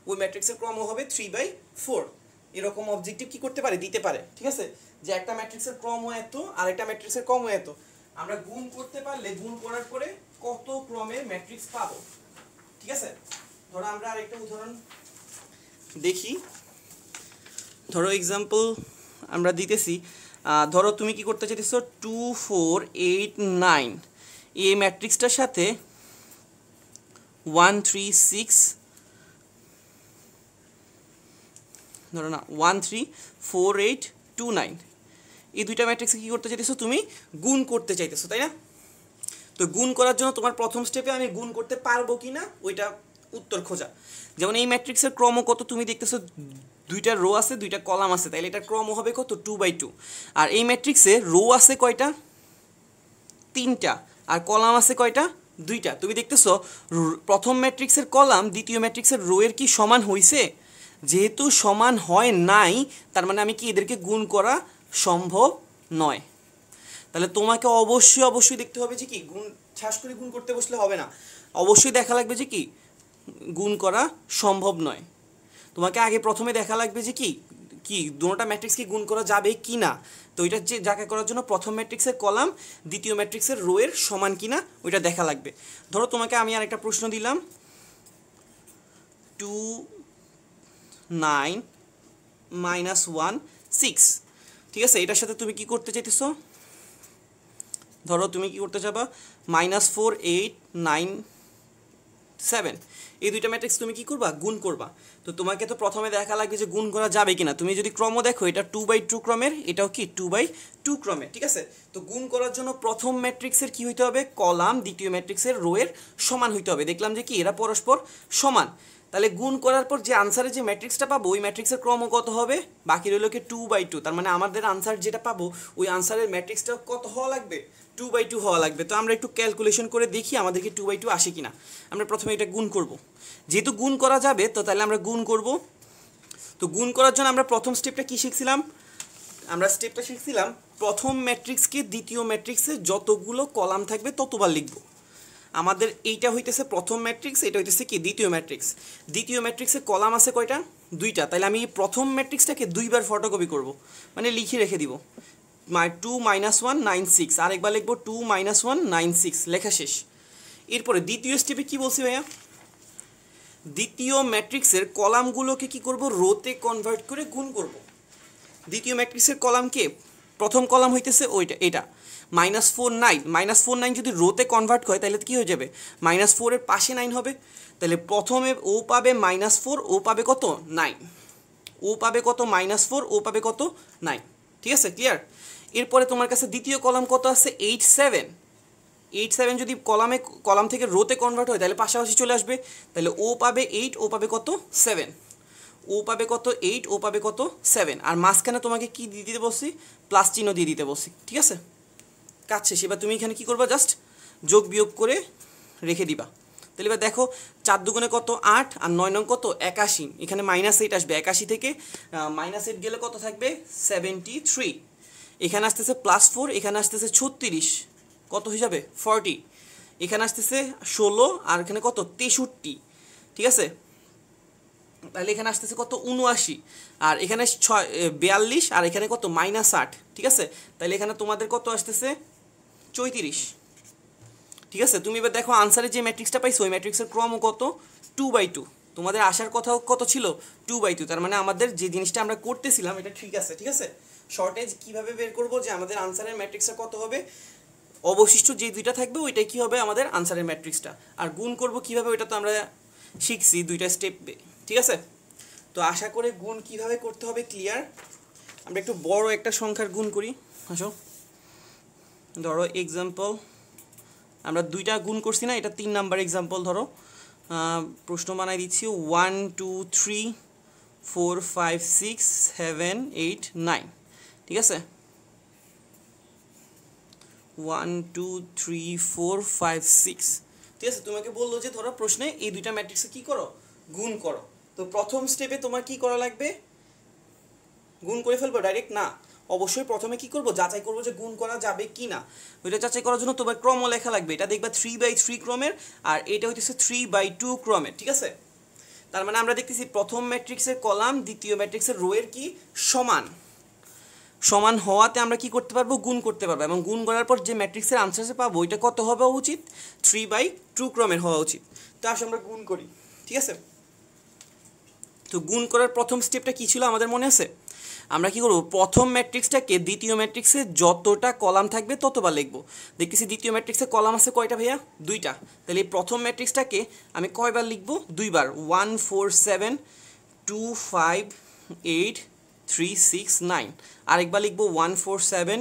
ওই ম্যাট্রিক্সের ক্রম হবে 3/4। এরকম অবজেক্টিভ কি করতে পারে, দিতে পারে। ঠিক আছে, যে একটা ম্যাট্রিক্সের ক্রম এত আর একটা ম্যাট্রিক্সের ক্রম এত, আমরা গুণ করতে পারলে গুণ করার পরে কত ক্রমের ম্যাট্রিক্স পাবো। ঠিক আছে, ধরো আমরা আরেকটা উদাহরণ দেখি। ধরো এক্সাম্পল আমরা দিতেছি, ধরো তুমি কি করতে চাইতেছো 2 4 8 9 এই ম্যাট্রিক্সটার সাথে 1 3 6, ধরো না 1 3 4 8 2 9, এই দুইটা ম্যাট্রিক্সকে কি করতে চাইতেছো, তুমি গুণ করতে চাইতেছো, তাই না? তো গুণ করার জন্য তোমার প্রথম স্টেপে আমি গুণ করতে পারবো কি না ওইটা উত্তর খোঁজা। যেমন এই ম্যাট্রিক্সের ক্রম কত, তুমি দেখতেছো দুইটা রো আছে দুইটা কলাম আছে, তাইলে এটা ক্রম হবে কত 2/2। আর এই ম্যাট্রিক্সে রো আছে কয়টা, 3টা, আর কলাম আছে কয়টা, 2টা। তুমি দেখতেছো প্রথম ম্যাট্রিক্সের কলাম দ্বিতীয় ম্যাট্রিক্সের রো এর কি সমান হয়েছে, যেহেতু সমান হয় নাই তার মানে আমি কি এদেরকে গুণ করা সম্ভব নয়। তাহলে তোমাকে অবশ্যই দেখতে হবে যে কি গুণ, ঠাস করে গুণ করতে বসলে হবে না, অবশ্যই দেখা লাগবে যে কি গুণ করা সম্ভব নয়। তোমাকে আগে প্রথমে দেখা লাগবে যে কি কি দুটোটা ম্যাট্রিক্স কি গুণ করা যাবে কি না। তো এটা যে যাকে করার জন্য প্রথম ম্যাট্রিক্সের কলাম দ্বিতীয় ম্যাট্রিক্সের রো এর সমান কিনা ওইটা দেখা লাগবে। ধরো তোমাকে আমি আরেকটা প্রশ্ন দিলাম 2 9 -1 6, ঠিক আছে, এটার সাথে তুমি কি করতে চাইতেছো ধরো তুমি কি করতে চাবা, -4 8 9 7, এই দুইটা ম্যাট্রিক্স তুমি কি করবা, গুণ করবা। তো তোমাকে তো প্রথমে দেখা লাগবে যে গুণ করা যাবে কিনা। তুমি যদি ক্রম দেখো, এটা 2/2 ক্রমের, এটাও কি 2/2 ক্রমের, ঠিক আছে। তো গুণ করার জন্য প্রথম ম্যাট্রিক্সের কি হইতে হবে, কলাম দ্বিতীয় ম্যাট্রিক্সের রো এর সমান হইতে হবে। দেখলাম যে কি এরা পরস্পর সমান। তাহলে গুণ করার পর যে আনসারে যে ম্যাট্রিক্সটা পাবো, ওই ম্যাট্রিক্সের ক্রম কত হবে, বাকি রইল কি 2/2। তার মানে আমাদের আনসার যেটা পাবো, ওই আনসারের ম্যাট্রিক্সটা কত হওয়া লাগবে, 2/2 হওয়া লাগবে। তো আমরা একটু ক্যালকুলেশন করে দেখি আমাদেরকে 2/2 আসে কিনা। আমরা প্রথমে এটা গুণ করব, যেহেতু গুণ করা যাবে তো তাহলে আমরা গুণ করব। তো গুণ করার জন্য আমরা প্রথম স্টেপটা কি শিখছিলাম, আমরা স্টেপটা শিখছিলাম প্রথম ম্যাট্রিক্সকে দ্বিতীয় ম্যাট্রিক্সে যতগুলো কলাম থাকবে ততবার লিখব। আমাদের এইটা হইতেছে প্রথম ম্যাট্রিক্স, এটা হইতেছে কি দ্বিতীয় ম্যাট্রিক্স। দ্বিতীয় ম্যাট্রিক্সে কলাম আছে কয়টা, দুইটা। তাহলে আমি প্রথম ম্যাট্রিক্সটাকে দুইবার ফটোকপি করব, মানে লিখে রেখে দিব 2 - 1 9 6, আরেকবার লিখবো 2 - 1 9 6, লেখা শেষ। এরপরে দ্বিতীয় স্টেপে কি বলছি ভাইয়া, দ্বিতীয় ম্যাট্রিক্সের কলামগুলোকে কি করব, রোতে কনভার্ট করে গুণ করব। দ্বিতীয় ম্যাট্রিক্সের কলামকে, প্রথম কলাম হইতেছে ওইটা, এটা -4 9, -4 9 যদি রোতে কনভার্ট হয় তাহলে কি হয়ে যাবে, -4 এর পাশে 9 হবে। তাহলে প্রথমে ও পাবে -4, ও পাবে কত 9, ও পাবে কত -4, ও পাবে কত 9, ঠিক আছে, ক্লিয়ার। এরপরে তোমার কাছে দ্বিতীয় কলাম কত আছে, 8 7, 8 7 যদি কলাম থেকে রোতে কনভার্ট হয় তাহলে পাশাপাশি চলে আসবে। তাহলে ও পাবে 8, ও পাবে কত 7, ও পাবে কত 8, ও পাবে কত 7। আর মাঝখানে তোমাকে কি দিয়ে দিতে বলছি, প্লাস চিহ্ন দিয়ে দিতে বলছি, ঠিক আছে। কাজ শেষ। এবার তুমি এখানে কি করবা, জাস্ট যোগ বিয়োগ করে রেখে দিবা। তাহলে এবার দেখো 4 দুগুণে কত 8, আর 9 নং কত 81, এখানে -8 আসবে। 81 থেকে -8 গেলে কত থাকবে 73, এখানে আসতেছে +4, এখানে আসতেছে 36, কত হিসাবে 40, এখানে আসতেছে 16, আর এখানে কত 63, ঠিক আছে। তাহলে এখানে আসতেছে কত 79, আর এখানে 42, আর এখানে কত -8, ঠিক আছে। তাহলে এখানে তোমাদের কত আসতেছে 34, ঠিক আছে। তুমি এবার দেখো আনসারে যে ম্যাট্রিক্সটা পাইছো, ওই ম্যাট্রিক্সের ক্রম কত 2/2। তোমাদের আসার কথা কত ছিল 2/2। তার মানে আমাদের যে জিনিসটা আমরা করতেছিলাম এটা ঠিক আছে, ঠিক আছে। শর্টেজ কিভাবে বের করব, যে আমাদের আনসারের ম্যাট্রিক্সটা কত হবে, অবশিষ্ট যে দুইটা থাকবে ওইটাই কি হবে আমাদের আনসারের ম্যাট্রিক্সটা। আর গুণ করব কিভাবে, ওইটা তো আমরা শিখছি দুইটা স্টেপে, ঠিক আছে। তো আশা করে গুণ কিভাবে করতে হবে ক্লিয়ার। আমরা একটু বড় একটা সংখ্যার গুণ করি, আসো। ধরো এক্সাম্পল, আমরা দুইটা গুণ করছি না, এটা 3 নাম্বার এক্সাম্পল। ধরো প্রশ্ন বানাই দিচ্ছি 1 2 3 4 5 6 7 8 9, ঠিক আছে। 1 2 3 4 5 6, ঠিক আছে। তোমাকে বললো যে ধরো প্রশ্নে এই দুইটা ম্যাট্রিক্সে কি করো, গুণ করো। তো প্রথম স্টেপে তোমার কি করা লাগবে, গুণ করে ফেলবো ডাইরেক্ট না, অবশ্যই প্রথমে কি করব, যাচাই করব যে গুণ করা যাবে কি না। ওইটা যাচাই করার জন্য তোমার ক্রম লেখা লাগবে। এটা দেখবা 3/3 ক্রমের, আর এটা হইতেছে 3/2 ক্রমের, ঠিক আছে। তার মানে আমরা দেখতেছি প্রথম ম্যাট্রিক্সের কলাম দ্বিতীয় ম্যাট্রিক্সের রো এর কি সমান, সমান হওয়াতে আমরা কি করতে পারবো, গুণ করতে পারবো। এবং গুণ করার পর যে ম্যাট্রিক্সের আনসার পাবো ওইটা কত হওয়া উচিত, 3/2 ক্রমের হওয়া উচিত। তো আসলে আমরা গুণ করি, ঠিক আছে। তো গুণ করার প্রথম স্টেপটা কি ছিল আমাদের মনে আছে, আমরা কি করব, প্রথম ম্যাট্রিক্সটাকে দ্বিতীয় ম্যাট্রিক্সে যতটা কলাম থাকবে ততবার লিখব। দেখতেছি দ্বিতীয় ম্যাট্রিক্সে কলাম আছে কয়টা ভাইয়া, দুইটা। তাহলে এই প্রথম ম্যাট্রিক্সটাকে আমি কয়বার লিখব, দুইবার, 1 4 7 2 5 8 3 6 9, আরেকবার লিখব 1 4 7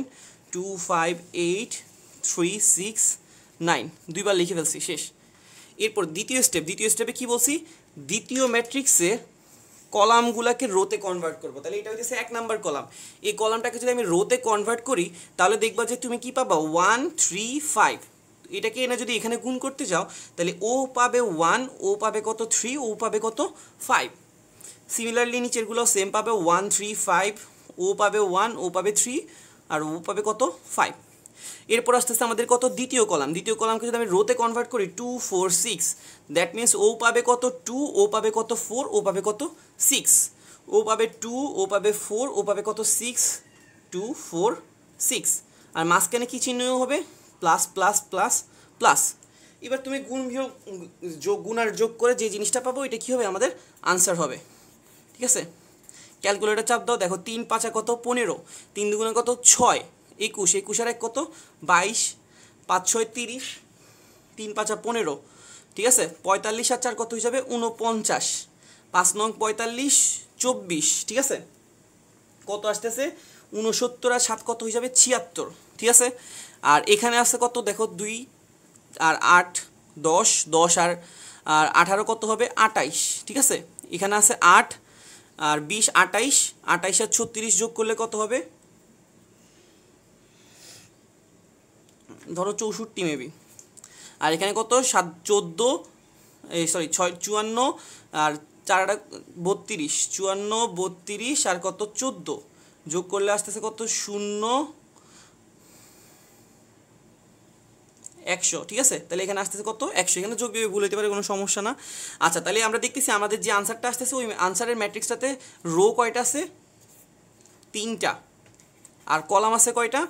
2 5 8 3 6 9, দুইবার লিখে ফেলছি, শেষ। এরপর দ্বিতীয় স্টেপে কি বলছি, দ্বিতীয় ম্যাট্রিক্সে কলামগুলোকে রোতে কনভার্ট করবো। তাহলে এটা হচ্ছে 1 নাম্বার কলাম। এই কলামটাকে যদি আমি রোতে কনভার্ট করি তাহলে দেখবা যে তুমি কি পাবা 1 3 5, এটাকে এনে যদি এখানে গুণ করতে যাও তাহলে ও পাবে 1, ও পাবে কত 3, ও পাবে কত 5। সিমিলারলি নিচেরগুলো সেম পাবে 1 3 5, ও পাবে 1, ও পাবে 3, আর ও পাবে কত 5। এরপর আসতেছে আমাদের কত দ্বিতীয় কলামকে যদি আমি রোতে কনভার্ট করি 2 4 6, দ্যাট মিনস ও পাবে কত 2, ও পাবে কত 4, ও পাবে কত 6, ও পাবে 2, ও পাবে 4, ও পাবে কত 6 2 4 6, আর মাঝখানে কি চিহ্ন হবে, প্লাস প্লাস প্লাস প্লাস। এবার তুমি গুণ আর যোগ করে যে জিনিসটা পাবো এটা কি হবে, আমাদের আনসার হবে, ঠিক আছে। ক্যালকুলেটর চাপ দাও, দেখো 3 5 কত 15, 3 দুগুণে কত 6 21, 21 আর 1 কত 22, 5 6 30, 3 5 15, ঠিক আছে, 45 আর 4 কত হয়ে যাবে 49, 5 নং 45 24, ঠিক আছে, কত আসতেছে 69 আর 7 কত হয়ে যাবে 76, ঠিক আছে। আর এখানে আছে কত দেখো 2 আর 8 10, 10 আর 18 কত হবে 28, ঠিক আছে। এখানে আছে 8 আর 20 28, 28 আর 36 যোগ করলে কত হবে ধরো 64 মেবি। আর এখানে কত 7 14, এই সরি 6 54 আর 4 32, 54 32 আর কত 14 যোগ করলে আসতেছে কত 0 100, ঠিক আছে। তাহলে এখানে আসতেছে কত 100, এখানে যোগ বিয়োগ ভুল হতে পারে, কোনো সমস্যা না। আচ্ছা, তাহলে আমরা দেখতেছি আমাদের যে আনসারটা আসতেছে ওই আনসারের ম্যাট্রিক্সটাতে রো কয়টা আছে 3টা, আর কলাম আছে কয়টা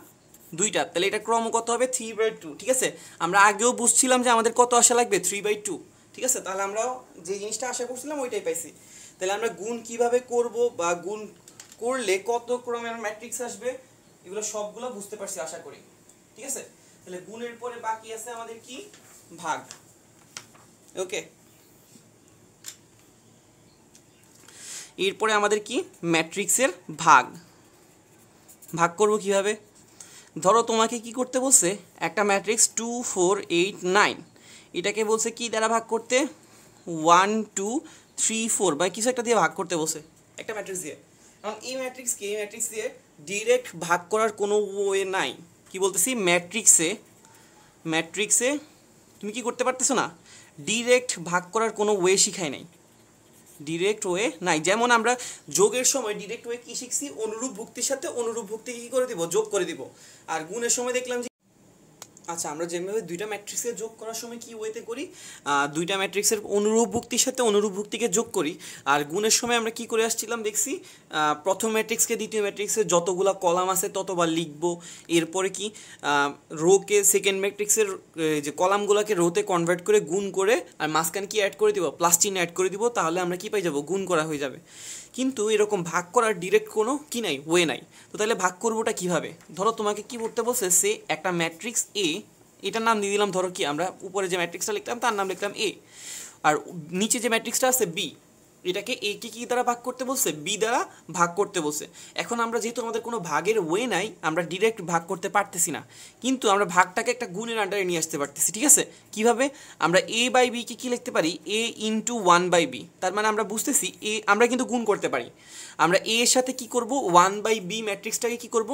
2টা। তাহলে এটা ক্রম কত হবে 3/2, ঠিক আছে। আমরা আগেও বুঝছিলাম যে আমাদের কত আসা লাগবে 3/2, ঠিক আছে। তাহলে আমরা যে জিনিসটা আশা করছিলাম ওইটাই পাইছি। তাহলে আমরা গুণ কিভাবে করব বা গুণ করলে কত ক্রমের ম্যাট্রিক্স আসবে এগুলো সবগুলো বুঝতে পারছি আশা করি, ঠিক আছে। তাহলে গুণের পরে বাকি আছে আমাদের কি ভাগ, ওকে। এরপরে আমাদের কি ম্যাট্রিক্সের ভাগ করব কিভাবে। ধরো তোমাকে কি করতে বলছে একটা ম্যাট্রিক্স 2 4 8 9, এটাকে বলছে কি দ্বারা ভাগ করতে 1 2 3 4 বা কিছু একটা দিয়ে ভাগ করতে বলছে একটা ম্যাট্রিক্স দিয়ে। কারণ এই ম্যাট্রিক্স দিয়ে ডিরেক্ট ভাগ করার কোনো ওয়ে নাই। কি বলতেছি ম্যাট্রিক্সে তুমি কি করতে পারতেছো না, ডিরেক্ট ভাগ করার কোনো ওয়ে শিখায় নাই, ডিরেক্ট ওয়ে নাই। যেমন আমরা যোগের সময় ডিরেক্ট ওয়ে কি শিখছি, অনুরূপ ভুক্তির সাথে অনুরূপ ভুক্তি কি করে দিব যোগ করে দিব। আর গুণের সময় দেখলাম যে আচ্ছা আমরা যেভাবে দুইটা ম্যাট্রিক্সের যোগ করার সময় কি ওয়েতে করি, দুইটা ম্যাট্রিক্সের অনুরূপ ভুক্তির সাথে অনুরূপ ভুক্তিকে যোগ করি। আর গুণের সময় আমরা কি করে আসছিলাম দেখছি, প্রথম ম্যাট্রিক্সকে দ্বিতীয় ম্যাট্রিক্সের যতগুলা কলাম আছে ততবার লিখবো, এরপরে কি রোকে সেকেন্ড ম্যাট্রিক্সের যে কলামগুলোকে রোতে কনভার্ট করে গুণ করে আর মাঝখানে কি অ্যাড করে দিব প্লাস চিহ্ন অ্যাড করে দিব, তাহলে আমরা কি পাই যাব গুণ করা হয়ে যাবে। কিন্তু এরকম ভাগ করার ডিরেক্ট কোনো কি নাই ওয়ে নাই। তো তাহলে ভাগ করবোটা কিভাবে, ধরো তোমাকে কি করতে বলছে সে একটা ম্যাট্রিক্স এ, এটার নাম দিয়ে দিলাম ধরো কি আমরা উপরে যে ম্যাট্রিক্সটা লিখলাম তার নাম লিখলাম এ, আর নিচে যে ম্যাট্রিক্সটা আছে বি, এটাকে এ কে কী দ্বারা ভাগ করতে বলছে বি দ্বারা ভাগ করতে বলছে। এখন আমরা যেহেতু আমাদের কোনো ভাগের ওয়ে নাই আমরা ডিরেক্ট ভাগ করতে পারতেছি না, কিন্তু আমরা ভাগটাকে একটা গুণের আন্ডারে নিয়ে আসতে পারতেছি, ঠিক আছে। কিভাবে আমরা এ বাই বিকে কী লিখতে পারি এ ইন্টু 1/b, তার মানে আমরা বুঝতেছি এ আমরা কিন্তু গুণ করতে পারি। আমরা এ এর সাথে কি করব 1/b ম্যাট্রিক্সটাকে কি করব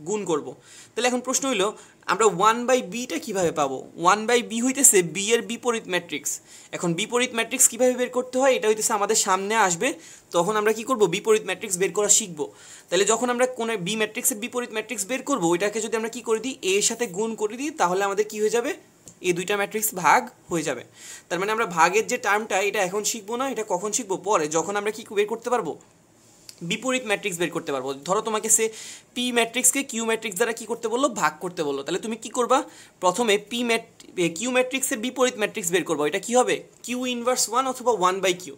গুণ করব। তাহলে এখন প্রশ্ন হইল আমরা 1/bটা কীভাবে পাবো, 1/b হইতেছে বি এর বিপরীত ম্যাট্রিক্স। এখন বিপরীত ম্যাট্রিক্স কীভাবে বের করতে হয় এটা হইতেছে আমাদের সামনে আসবে, তখন আমরা কি করব বিপরীত ম্যাট্রিক্স বের করা শিখব। তাহলে যখন আমরা কোনো বি ম্যাট্রিক্সের বিপরীত ম্যাট্রিক্স বের করব ওইটাকে যদি আমরা কি করে দিই এ এর সাথে গুণ করে দিই, তাহলে আমাদের কি হয়ে যাবে এই দুইটা ম্যাট্রিক্স ভাগ হয়ে যাবে। তার মানে আমরা ভাগের যে টার্মটা এটা এখন শিখবো না, এটা কখন শিখবো পরে, যখন আমরা কি বের করতে পারবো বিপরীত ম্যাট্রিক্স বের করতে পারবো। ধরো তোমাকে সে পি ম্যাট্রিক্সকে কিউ ম্যাট্রিক্স দ্বারা কি করতে বললো ভাগ করতে বললো, তাহলে তুমি কি করবা প্রথমে কিউ ম্যাট্রিক্সের বিপরীত ম্যাট্রিক্স বের করবো, এটা কি হবে কিউ ইনভার্স 1 অথবা 1/কিউ।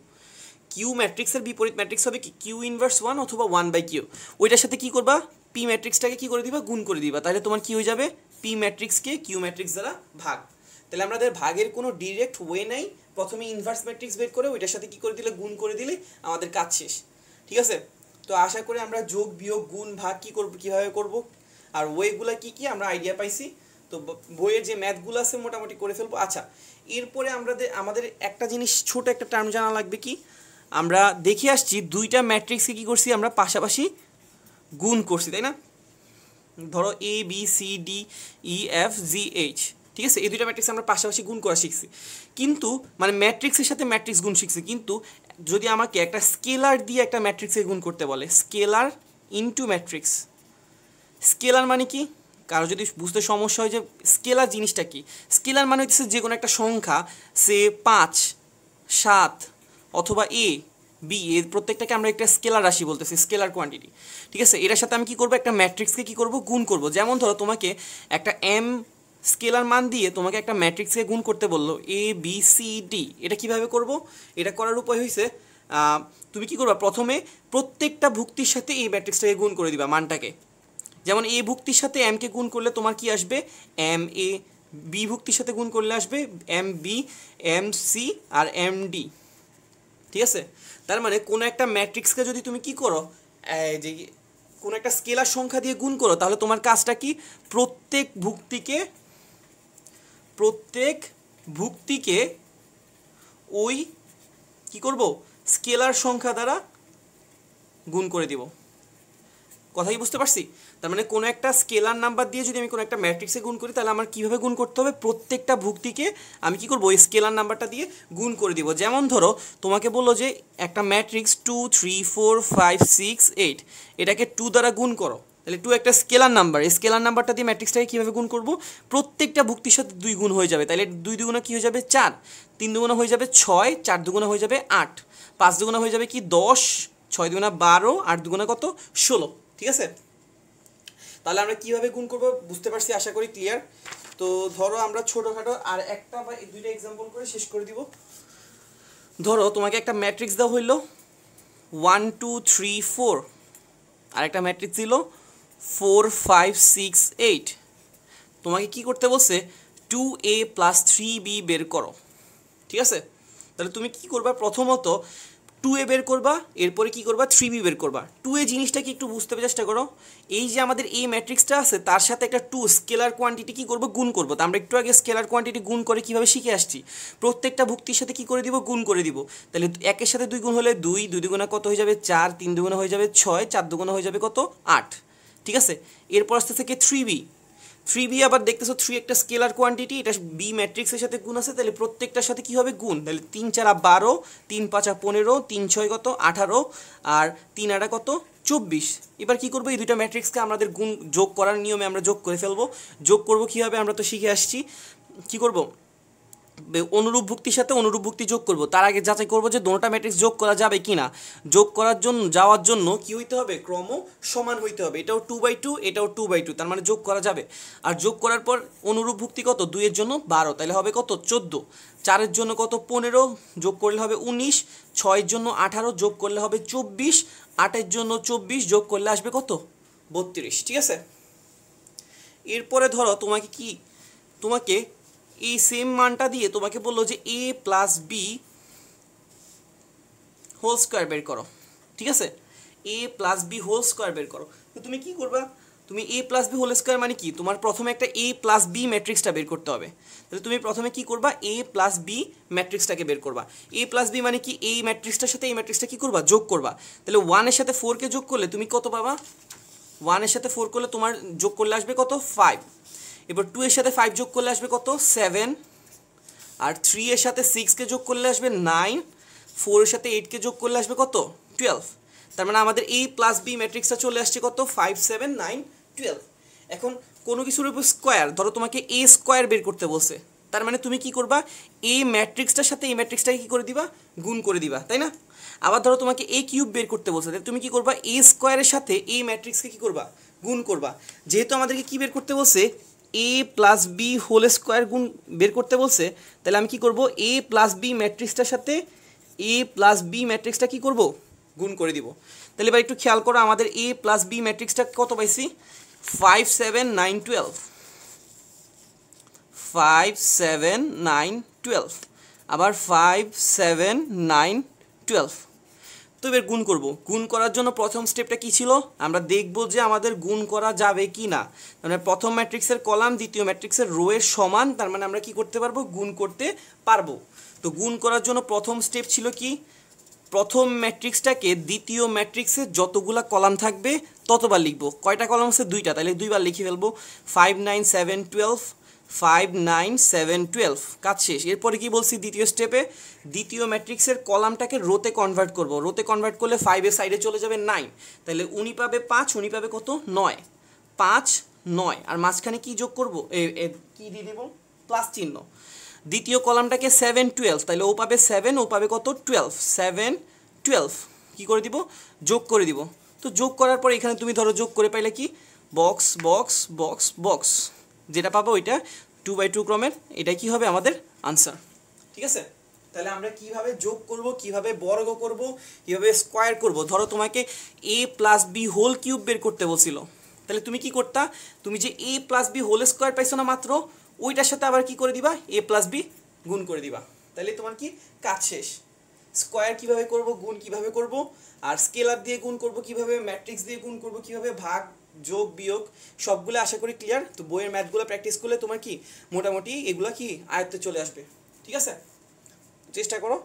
কিউ ম্যাট্রিক্সের বিপরীত ম্যাট্রিক্স হবে কি কিউ ইনভার্স 1 অথবা 1/কিউ, ওইটার সাথে কি করবা পি ম্যাট্রিক্সটাকে কি করে দিবা গুণ করে দিবা, তাহলে তোমার কি হয়ে যাবে পি ম্যাট্রিক্সকে কিউ ম্যাট্রিক্স দ্বারা ভাগ। তাহলে আমাদের ভাগের কোনো ডিরেক্ট ওয়ে নাই, প্রথমে ইনভার্স ম্যাট্রিক্স বের করে ওইটার সাথে কি করে দিলে গুণ করে দিলে আমাদের কাজ শেষ, ঠিক আছে। তো আশা করি আমরা যোগ বিয়োগ গুণ ভাগ কি করব কিভাবে করব আর ওয়েগুলো কি কি আমরা আইডিয়া পাইছি। তো বইয়ের যে ম্যাথগুলো আছে মোটামুটি করে ফেলবো। আচ্ছা এরপরে আমাদের একটা জিনিস ছোট একটা টার্ম জানা লাগবে, কি আমরা দেখে আসছি দুইটা ম্যাট্রিক্সকে কি করছি আমরা পাশাপাশি গুণ করছি তাই না। ধরো A B C D E F G H, ঠিক আছে, এই দুইটা ম্যাট্রিক্স আমরা পাশাপাশি গুণ করা শিখছি, কিন্তু মানে ম্যাট্রিক্সের সাথে ম্যাট্রিক্স গুণ শিখছি। কিন্তু যদি আমাকে একটা স্কেলার দিয়ে একটা ম্যাট্রিক্সে গুণ করতে বলে স্কেলার ইনটু ম্যাট্রিক্স, স্কেলার মানে কি কারো যদি বুঝতে সমস্যা হয় যে স্কেলার জিনিসটা কি, স্কেলার মানে হচ্ছে যে কোনো একটা সংখ্যা সে 5 7 অথবা এ বি এর প্রত্যেকটাকে আমরা একটা স্কেলার রাশি বলতেছি স্কেলার কোয়ান্টিটি, ঠিক আছে। এটার সাথে আমি কি করব একটা ম্যাট্রিক্সকে কি করব গুণ করব। যেমন ধরো তোমাকে একটা এম স্কেলার মান দিয়ে তোমাকে একটা ম্যাট্রিক্সকে গুণ করতে বললো এ বি সি ডি, এটা কিভাবে করব, এটা করার উপায় হয়েছে তুমি কি করবা প্রথমে প্রত্যেকটা ভুক্তির সাথে এই ম্যাট্রিক্সটাকে গুণ করে দিবা মানটাকে। যেমন এ ভুক্তির সাথে এমকে গুণ করলে তোমার কি আসবে এম এ বি ভুক্তির সাথে গুণ করলে আসবে এম বি এম সি আর এম ডি, ঠিক আছে। তার মানে কোনো একটা ম্যাট্রিক্সকে যদি তুমি কি করো, যে কোনো একটা স্কেলার সংখ্যা দিয়ে গুণ করো, তাহলে তোমার কাজটা কি, প্রত্যেক ভুক্তিকে ওই কি করব, স্কেলার সংখ্যা দ্বারা গুণ করে দিব। কথা কি বুঝতে পারছি? তার মানে কোনো একটা স্কেলার নাম্বার দিয়ে যদি আমি কোনো একটা ম্যাট্রিক্সে গুণ করি, তাহলে আমার কীভাবে গুণ করতে হবে, প্রত্যেকটা ভুক্তিকে আমি কি করব, ওই স্কেলার নাম্বারটা দিয়ে গুণ করে দিব। যেমন ধরো তোমাকে বললো যে একটা ম্যাট্রিক্স 2 3 4 5 6 8, এটাকে 2 দ্বারা গুণ করো, তাহলে 2 একটা স্কেলার নাম্বার, এই স্কেলার নাম্বারটা দিয়ে ম্যাট্রিক্সটাকে কীভাবে গুণ করব, প্রত্যেকটা ভুক্তির সাথে 2 গুণ হয়ে যাবে, তাহলে 2 দুগুণা কী হয়ে যাবে 4, 3 দুগুণা হয়ে যাবে 6, 4 দুগুণা হয়ে যাবে 8, 5 দুগুণা হয়ে যাবে কি 10, 6 দুগুণা 12, 8 দুগুণা কত 16, ঠিক আছে। তাহলে আমরা কীভাবে গুণ করবো বুঝতে পারছি, আশা করি ক্লিয়ার। তো ধরো আমরা ছোটোখাটো আর একটা বা দুইটা এক্সাম্পল করে শেষ করে দিব। ধরো তোমাকে একটা ম্যাট্রিক্স দেওয়া হইলো 1 2 3 4, আর একটা ম্যাট্রিক্স দিল 4 5 6 8। তোমাকে কি করতে বলছে, 2a + 3b বের করো, ঠিক আছে। তাহলে তুমি কি করবা, প্রথমত 2a বের করবা, এরপরে কি করবা 3b বের করবা। 2a জিনিসটা কি একটু বুঝতে চেষ্টা করো, এই যে আমাদের এই ম্যাট্রিক্সটা আছে তার সাথে একটা 2 স্কেলার কোয়ান্টিটি কি করব, গুণ করব। তো আমরা একটু আগে স্কেলার কোয়ান্টিটি গুণ করে কিভাবে শিখে আসছি, প্রত্যেকটা ভুক্তির সাথে কি করে দিব, গুণ করে দিব। তাহলে একের সাথে 2 গুণ হলে 2, 2 দুগুণা কত হয়ে যাবে 4, 3 দুগুণা হয়ে যাবে 6, 4 দুগুণা হয়ে যাবে কত 8, ঠিক আছে। এরপর আসতে থেকে 3b আবার দেখতেছো 3 একটা স্কেলার কোয়ান্টিটি, এটা বি ম্যাট্রিক্সের সাথে গুণ আছে, তাহলে প্রত্যেকটার সাথে কি হবে গুণ, তাহলে 3 4 12, 3 5 15, 3 6 কত 18, আর 3 8 কত 24। এবার কি করবো, এই দুইটা ম্যাট্রিক্সকে আমাদের গুণ যোগ করার নিয়মে আমরা যোগ করে ফেলবো। যোগ করব কীভাবে, আমরা তো শিখে আসছি, কি করব, অনুরূপ ভুক্তির সাথে অনুরূপ ভুক্তি যোগ করব। তার আগে যাচাই করব যে দুটোটা ম্যাট্রিক্স যোগ করা যাবে কি না। যোগ করার জন্য যাওয়ার জন্য কি হইতে হবে, ক্রম সমান হইতে হবে। এটাও 2/2, এটাও 2/2, তার মানে যোগ করা যাবে। আর যোগ করার পর অনুরূপ ভুক্তি কত, 2 এর জন্য 12, তাহলে হবে কত 14, 4 এর জন্য কত 15, যোগ করলে হবে 19, 6 এর জন্য 18, যোগ করলে হবে 24, 8 এর জন্য 24, যোগ করলে আসবে কত 32, ঠিক আছে। এরপরে ধরো তোমাকে এই সেম মানটা দিয়ে তোমাকে বললো যে a + b হোল স্কোয়ার বের করো, ঠিক আছে। a + b হোল স্কোয়ার বের করো। তো তুমি কি করবা, তুমি a + b হোল স্কোয়ার মানে কি, তোমার প্রথমে একটা a + b ম্যাট্রিক্সটা বের করতে হবে। তাহলে তুমি প্রথমে কি করবা, a + b ম্যাট্রিক্সটাকে বের করবা। a + b মানে কি, এই ম্যাট্রিক্সটার সাথে এই ম্যাট্রিক্সটা কি করবা, যোগ করবা। তাহলে 1 এর সাথে 4 কে যোগ করলে তুমি কত পাবা, 1 এর সাথে 4 করলে তোমার যোগ করলে আসবে কত 5। এবার 2 এর সাথে 5 যোগ করলে আসবে কত 7, আর 3 এর সাথে 6 কে যোগ করলে আসবে 9, 4 এর সাথে 8 কে যোগ করলে আসবে কত 12। তার মানে আমাদের a + b ম্যাট্রিক্সটা চলে আসছে কত 5 7 9 12। এখন কোনো কিছুর উপর স্কোয়ার, ধরো তোমাকে a স্কোয়ার বের করতে বলছে, তার মানে তুমি কি করবা, এই ম্যাট্রিক্সটার সাথে এই ম্যাট্রিক্সটাকে কি করে দিবা, গুণ করে দিবা, তাই না। আবার ধরো তোমাকে a কিউব বের করতে বলছে, তাহলে তুমি কি করবা, a স্কোয়ারের সাথে এই ম্যাট্রিক্সকে কি করবা, গুণ করবা। যেহেতু আমাদেরকে কি বের করতে বলছে, a + b হোল স্কোয়ার গুণ বের করতে বলছে, তাহলে আমি কি করব, a + b ম্যাট্রিক্সটার সাথে a + b ম্যাট্রিক্সটা কি করব, গুণ করে দিব। তাহলে এবার একটু খেয়াল করো, আমাদের a + b ম্যাট্রিক্সটা কত পাইছি, 5 7 9 12, 5 7 9 12, আবার 5 7 9 12। তো এবার গুণ করব। গুণ করার জন্য প্রথম স্টেপটা কি ছিল, আমরা দেখব যে আমাদের গুণ করা যাবে কি না। মানে প্রথম ম্যাট্রিক্সের কলাম দ্বিতীয় ম্যাট্রিক্সের রো এর সমান, তার মানে আমরা কি করতে পারবো, গুণ করতে পারবো। তো গুণ করার জন্য প্রথম স্টেপ ছিল কি, প্রথম ম্যাট্রিক্সটাকে দ্বিতীয় ম্যাট্রিক্সের যতগুলা কলাম থাকবে ততবার লিখবো। কয়টা কলাম আছে, 2টা, তাহলে 2বার লিখে ফেলবো। 5 9 7 12, 5 9 7 12, কাজ শেষ। এরপরে কি বলছি, দ্বিতীয় স্টেপে দ্বিতীয় ম্যাট্রিক্সের কলামটাকে রোতে কনভার্ট করব। রোতে কনভার্ট করলে 5 এর সাইডে চলে যাবে 9, তাহলে উনি পাবে 5, উনি পাবে কত 9, 5 9, আর মাঝখানে কি যোগ করব, কি দিয়ে দেব, প্লাস চিহ্ন। দ্বিতীয় কলামটাকে 7 12, তাহলে ও পাবে 7, ও পাবে কত 12, 7 12 কি করে দিব, যোগ করে দিব। তো যোগ করার পর এখানে তুমি ধরো যোগ করে পাইলে কি, বক্স বক্স বক্স বক্স, যেটা পাবো ওইটা 2/2 ক্রমের, এটাই কি হবে আমাদের আনসার, ঠিক আছে। তাহলে আমরা কিভাবে যোগ করব, কিভাবে বর্গ করব, কিভাবে স্কোয়ার করব। ধরো তোমাকে a + b হোল কিউব বের করতে বলছিল, তাহলে তুমি কি করতা, তুমি যে a + b হোল স্কোয়ার পাইছো না মাত্র, ওইটার সাথে আবার কি করে দিবা, a প্লাস বি গুণ করে দিবা, তাহলে তোমার কি কাজ শেষ। স্কোয়ার কিভাবে করব, গুণ কিভাবে করব, আর স্কেলার দিয়ে গুণ করব কিভাবে, ম্যাট্রিক্স দিয়ে গুণ করব কিভাবে, ভাগ যোগ বিয়োগ সবগুলো আশা করি ক্লিয়ার। তো বইয়ের ম্যাথগুলো প্র্যাকটিস করলে তোমার কি মোটামুটি এগুলো কি আয়ত্তে চলে আসবে। ঠিক আছে, চেষ্টা করো।